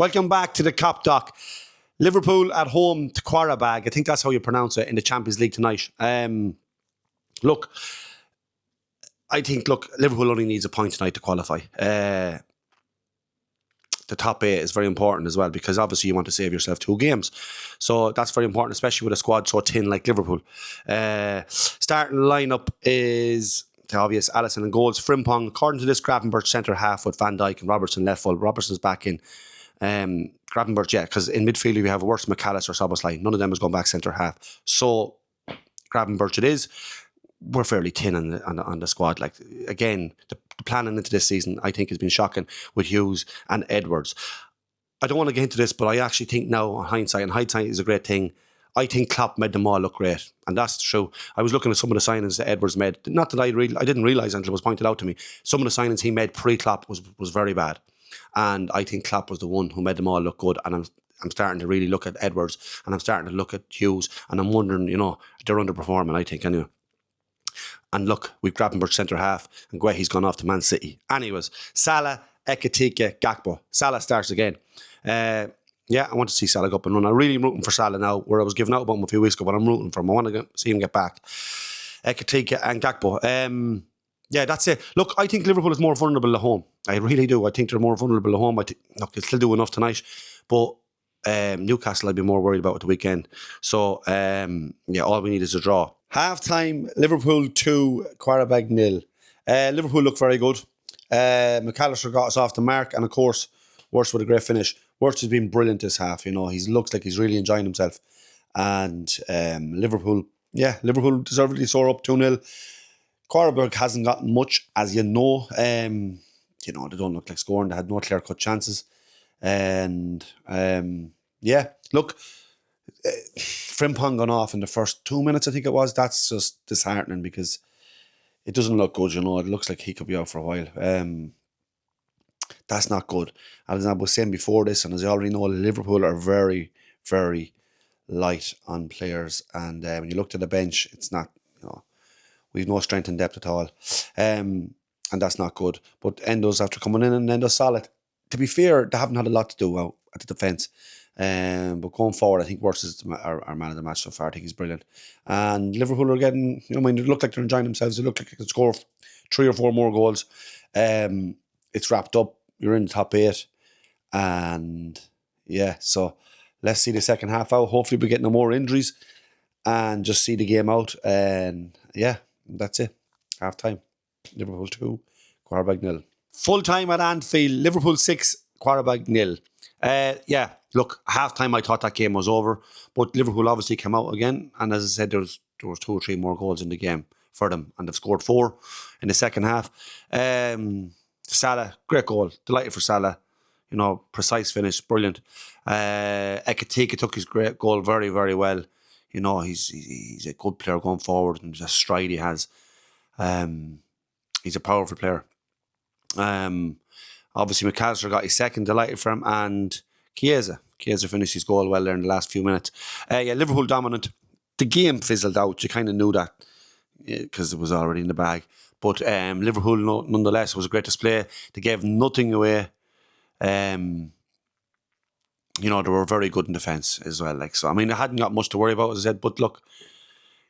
Welcome back to the Cop Doc. Liverpool at home to Qarabag. I think that's how you pronounce it in the Champions League tonight. Look, Liverpool only needs a point tonight to qualify. The top 8 is very important as well because obviously you want to save yourself 2 games. So that's very important, especially with a squad so thin like Liverpool. Starting lineup is the obvious Allister and goals. Frimpong, according to this, Gravenberch centre half with Van Dijk and Robertson left full. Robertson's back in. Gravenberch, yeah, because in midfield you have Wirtz, McAllister, or Szoboszlai. None of them is going back centre half. So Gravenberch it is. We're fairly thin on the squad. Like again, the planning into this season, I think, has been shocking with Hughes and Edwards. I don't want to get into this, but I actually think now, on hindsight, and hindsight is a great thing. I think Klopp made them all look great, and that's true. I was looking at some of the signings that Edwards made. Not that I didn't realise until it was pointed out to me. Some of the signings he made pre-Klopp was very bad, and I think Klopp was the one who made them all look good. And I'm starting to really look at Edwards, and I'm starting to look at Hughes, and I'm wondering, they're underperforming. I think anyway. And look, we've Gravenberch centre half, and he's gone off to Man City. Anyways, Salah, Ekitike, Gakpo. Salah starts again. I want to see Salah go up and run. I'm really rooting for Salah now, where I was giving out about him a few weeks ago, but I'm rooting for him. I want to see him get back. Ekitike and Gakpo. That's it. Look, I think Liverpool is more vulnerable at home. I really do. I think they're more vulnerable at home. They'll still do enough tonight, but Newcastle I'd be more worried about at the weekend. So, all we need is a draw. Half-time, Liverpool 2, Qarabag 0. Liverpool look very good. McAllister got us off the mark, and of course, Wirtz with a great finish. Wirtz has been brilliant this half. He looks like he's really enjoying himself. And Liverpool deservedly soar up 2-0. Qarabag hasn't gotten much, as you know. They don't look like scoring. They had no clear-cut chances. And, look, Frimpong gone off in the first 2 minutes, I think it was. That's just disheartening because it doesn't look good, It looks like he could be out for a while. That's not good. As I was saying before this, and as you already know, Liverpool are very, very light on players. And when you look to the bench, it's not, we've no strength and depth at all. And that's not good. But Endo's after coming in, and Endo's solid. To be fair, they haven't had a lot to do out at the defence. But going forward, I think Wirtz is our man of the match so far. I think he's brilliant. And Liverpool are getting, they look like they're enjoying themselves. They look like they can score 3 or 4 more goals. It's wrapped up. You're in the top 8. And so let's see the second half out. Hopefully we get no more injuries and just see the game out. And that's it. Half time. Liverpool 2, Qarabag 0. Full time at Anfield. Liverpool 6, Qarabag 0. Look, half time I thought that game was over, but Liverpool obviously came out again, and as I said, there was 2 or 3 more goals in the game for them, and they've scored 4 in the second half. Salah, great goal, delighted for Salah, precise finish, brilliant. Ekitike took his great goal very, very well. He's a good player going forward, and the stride he has. He's a powerful player. Obviously, McAllister got his second, delighted for him, and Chiesa finished his goal well there in the last few minutes. Liverpool dominant. The game fizzled out. You kind of knew that because it was already in the bag. But Liverpool, nonetheless, was a great display. They gave nothing away. They were very good in defence as well. They hadn't got much to worry about, as I said. But look,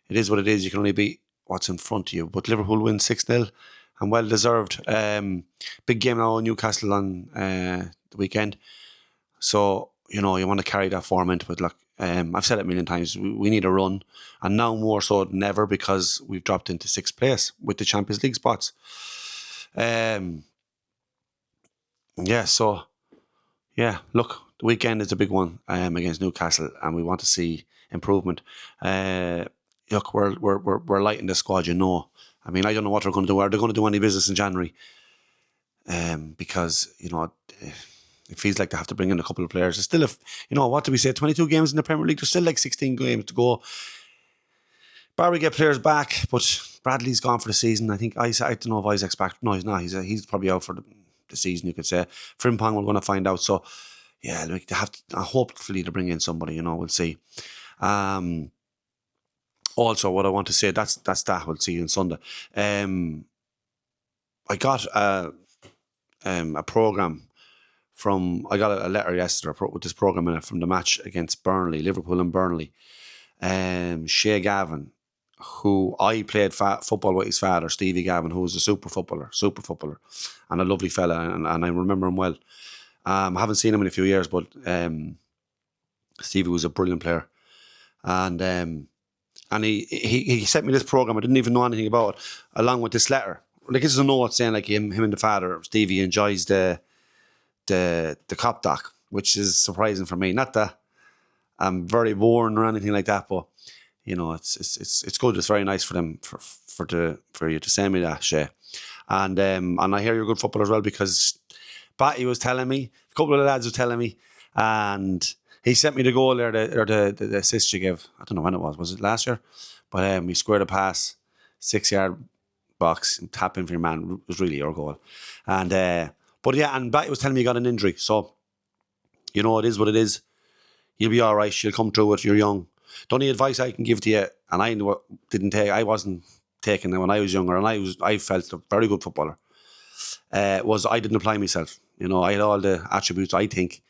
it is what it is. You can only beat what's in front of you. But Liverpool win 6-0. And well deserved. Big game now in Newcastle on the weekend. So, you want to carry that form into it. Look, I've said it a million times, we need a run. And now more so than ever because we've dropped into 6th place with the Champions League spots. Look, the weekend is a big one against Newcastle, and we want to see improvement. Look, we're light in the squad, I don't know what they're going to do. Are they going to do any business in January? Because, it feels like they have to bring in a couple of players. There's still, what do we say, 22 games in the Premier League? There's still 16 games to go. Barry get players back, but Bradley's gone for the season. I don't know if Isaac's back. No, he's not. He's probably out for the season, you could say. Frimpong, we're going to find out. So, they have to, hopefully to bring in somebody, we'll see. Also, what I want to say, that's that. We'll see you on Sunday. I got a program I got a letter yesterday with this programme in it from the match against Burnley, Liverpool and Burnley. Shea Gavin, who I played football with his father, Stevie Gavin, who was a super footballer, and a lovely fella, and I remember him well. I haven't seen him in a few years, but Stevie was a brilliant player. And he sent me this programme. I didn't even know anything about it, along with this letter. Like, this is a note saying like him and the father, Stevie, enjoys the cop doc, which is surprising for me. Not that I'm very boring or anything like that, but you know, it's good. It's very nice for them for you to send me that, Shay. And I hear you're a good footballer as well, because Batty was telling me, a couple of the lads were telling me, and he sent me the goal there, the assist you gave. I don't know when it was. Was it last year? But he squared a pass, 6-yard box, and tap in for your man. It was really your goal. And but yeah, and Batty was telling me he got an injury. So, you know, it is what it is. You'll be all right. You'll come through it. You're young. The only advice I can give to you, and I wasn't taking it when I was younger, and I felt a very good footballer, was I didn't apply myself. You know, I had all the attributes, I think,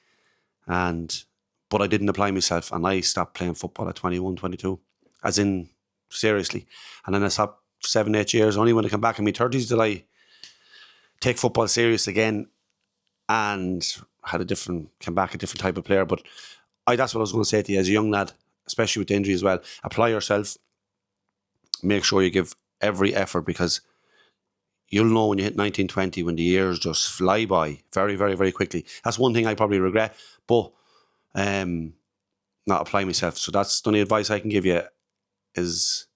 but I didn't apply myself, and I stopped playing football at 21, 22, as in, seriously. And then I stopped 7, 8 years. Only when I come back in my 30s did I take football serious again, and came back a different type of player. But that's what I was going to say to you as a young lad, especially with the injury as well. Apply yourself. Make sure you give every effort, because you'll know when you hit 19, 20, when the years just fly by very, very, very quickly. That's one thing I probably regret, but not apply myself. So that's the only advice I can give you is,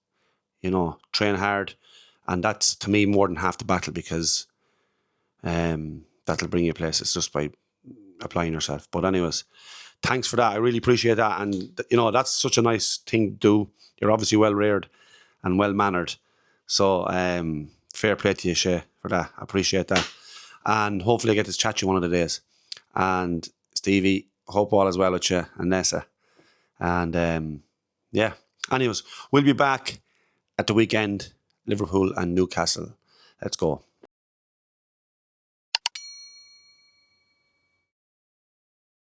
you know, train hard. And that's, to me, more than half the battle, because that'll bring you places just by applying yourself. But anyways, thanks for that. I really appreciate that. And, you know, that's such a nice thing to do. You're obviously well-reared and well-mannered. So, fair play to you, Shay, for that. I appreciate that. And hopefully I get to chat to you one of the days. And Stevie, hope all is well with you and Nessa. And, yeah. Anyways, we'll be back at the weekend, Liverpool and Newcastle. Let's go.